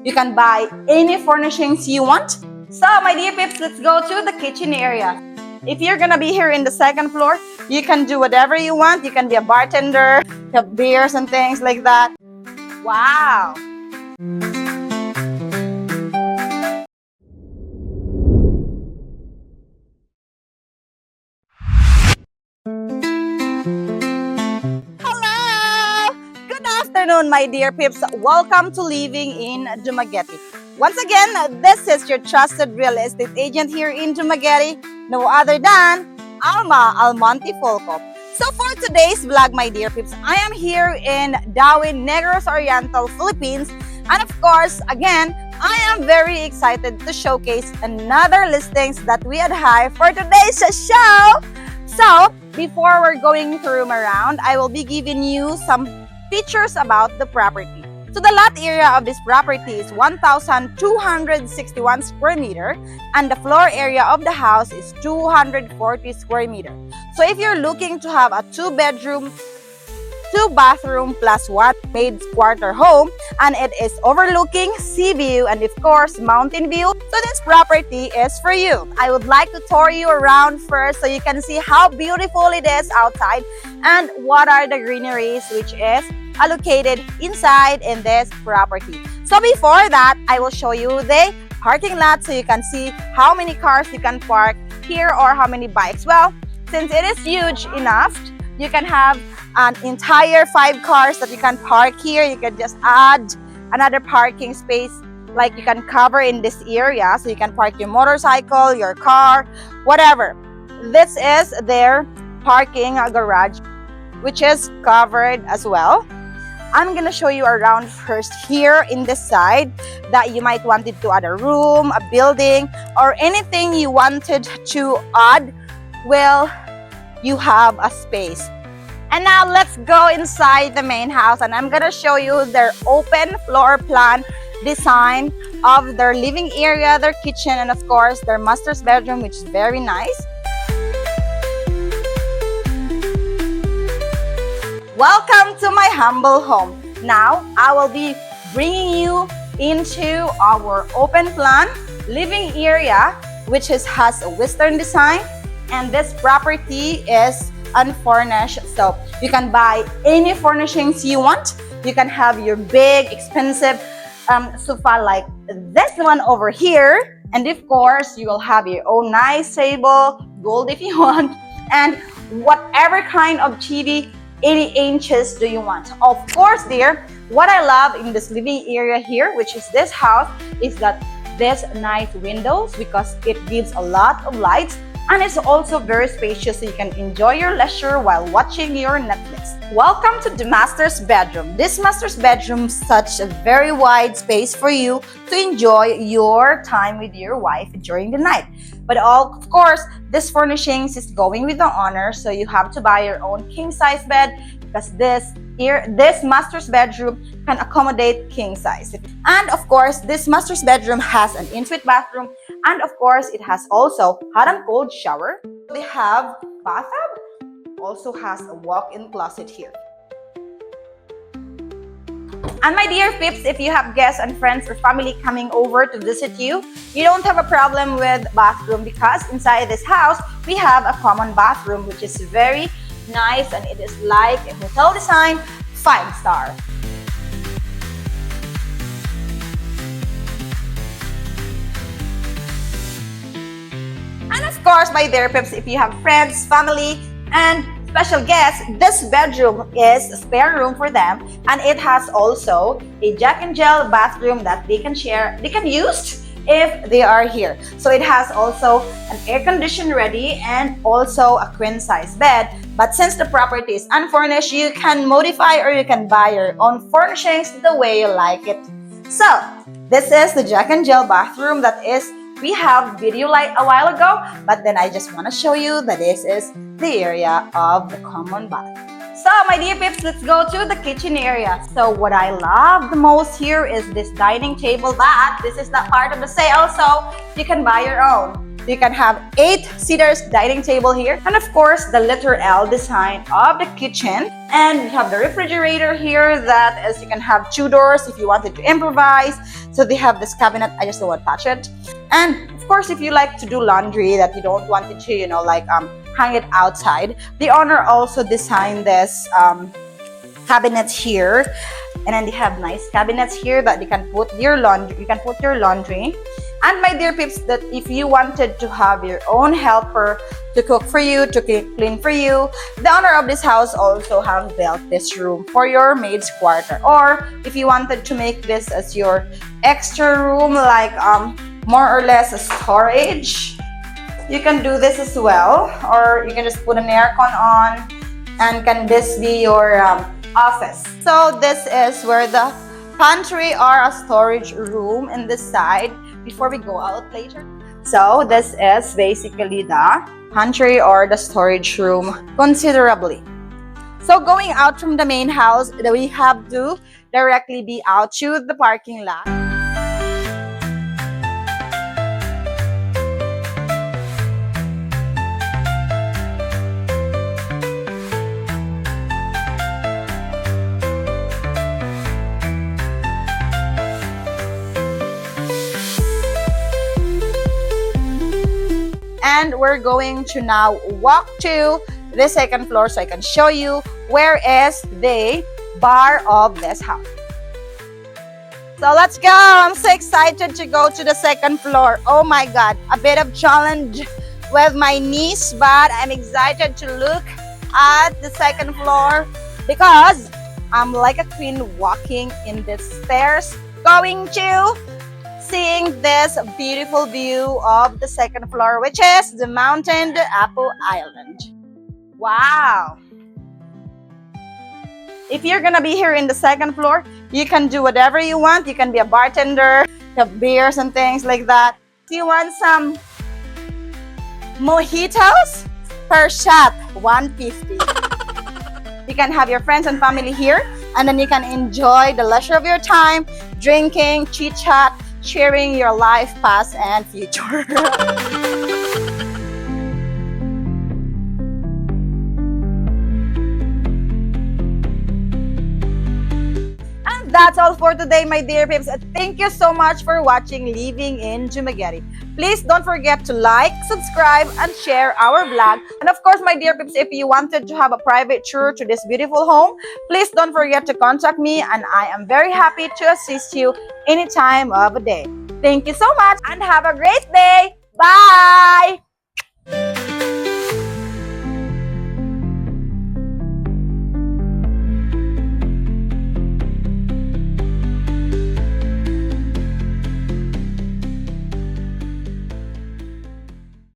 You can buy any furnishings you want. So, my dear peeps, let's go to the kitchen area. If you're gonna be here in the second floor, you can do whatever you want. You can be a bartender, have beers and things like that. Wow! Hello! Good afternoon, my dear peeps. Welcome to Living in Dumaguete. Once again, this is your trusted real estate agent here in Dumaguete, no other than Alma Almonte Folco. So for today's vlog, my dear peeps, I am here in Dauin, Negros Oriental, Philippines. And of course, again, I am very excited to showcase another listings that we had high for today's show. So, before we're going to roam around, I will be giving you some features about the property. So the lot area of this property is 1,261 square meter and the floor area of the house is 240 square meter. So if you're looking to have a 2-bedroom, 2-bathroom plus 1 maid's quarter home and it is overlooking sea view and of course mountain view, so this property is for you. I would like to tour you around first so you can see how beautiful it is outside and what are the greeneries which is allocated inside in this property. So before that, I will show you the parking lot so you can see how many cars you can park here or how many bikes. Well, since it is huge enough, you can have an entire 5 cars that you can park here. You can just add another parking space like you can cover in this area so you can park your motorcycle, your car, whatever. This is their parking garage which is covered as well. I'm gonna show you around first here in this side that you might wanted to add a room, a building, or anything you wanted to add. Well, you have a space. And now let's go inside the main house and I'm gonna show you their open floor plan design of their living area, their kitchen, and of course their master's bedroom, which is very nice. Welcome to my humble home. Now, I will be bringing you into our open plan living area, which has a Western design, and this property is unfurnished. So you can buy any furnishings you want. You can have your big, expensive sofa like this one over here, and of course, you will have your own nice table, gold if you want, and whatever kind of TV. 80 inches do you want? Of course, dear, what I love in this living area here, which is this house, is that this nice windows because it gives a lot of lights and it's also very spacious so you can enjoy your leisure while watching your Netflix. Welcome to the master's bedroom. This master's bedroom is such a very wide space for you to enjoy your time with your wife during the night. But of course, this furnishings is going with the owner, so you have to buy your own king size bed because this master's bedroom can accommodate king size. And of course, this master's bedroom has an ensuite bathroom, and of course, it has also hot and cold shower. They have bathtub, also has a walk-in closet here. And my dear peeps, if you have guests and friends or family coming over to visit you, you don't have a problem with bathroom because inside this house, we have a common bathroom which is very nice and it is like a hotel design, 5-star. And of course, my dear peeps, if you have friends, family, and special guests, this bedroom is a spare room for them, and it has also a Jack and Jill bathroom that they can share, they can use if they are here. So it has also an air condition ready and also a queen size bed. But since the property is unfurnished, you can modify or you can buy your own furnishings the way you like it. So this is the Jack and Jill bathroom that is we have video light a while ago, but then I just want to show you that this is the area of the common bath. So my dear peeps, let's go to the kitchen area. So what I love the most here is this dining table, but this is not part of the sale, so you can buy your own. You can have 8-seaters dining table here, and of course the letter L design of the kitchen. And we have the refrigerator here that as you can have 2 doors if you wanted to improvise. So they have this cabinet. I just don't want to touch it. And of course, if you like to do laundry that you don't want it to, like hang it outside, the owner also designed this cabinets here, and then they have nice cabinets here that you can put your laundry. And my dear peeps, that if you wanted to have your own helper to cook for you, to clean for you, the owner of this house also have built this room for your maid's quarter. Or if you wanted to make this as your extra room, like more or less a storage, you can do this as well. Or you can just put an aircon on, and can this be your office. So this is where the pantry or a storage room in this side before we go out later. So this is basically the pantry or the storage room considerably. So going out from the main house, we have to directly be out to the parking lot. And we're going to now walk to the second floor so I can show you where is the bar of this house. So let's go. I'm so excited to go to the second floor. Oh my God, a bit of challenge with my knees, but I'm excited to look at the second floor because I'm like a queen walking in the stairs, going to seeing this beautiful view of the second floor, which is the mountain, the Apple Island. Wow. If you're gonna be here in the second floor, you can do whatever you want. You can be a bartender, have beers and things like that. If you want some mojitos, per shot, 150. You can have your friends and family here, and then you can enjoy the leisure of your time, drinking, chit-chat, sharing your life, past and future. And that's all for today, my dear peeps. Thank you so much for watching Living in Dumaguete. Please don't forget to like, subscribe, and share our vlog. And of course, my dear peeps, if you wanted to have a private tour to this beautiful home, please don't forget to contact me, and I am very happy to assist you any time of the day. Thank you so much and have a great day. Bye!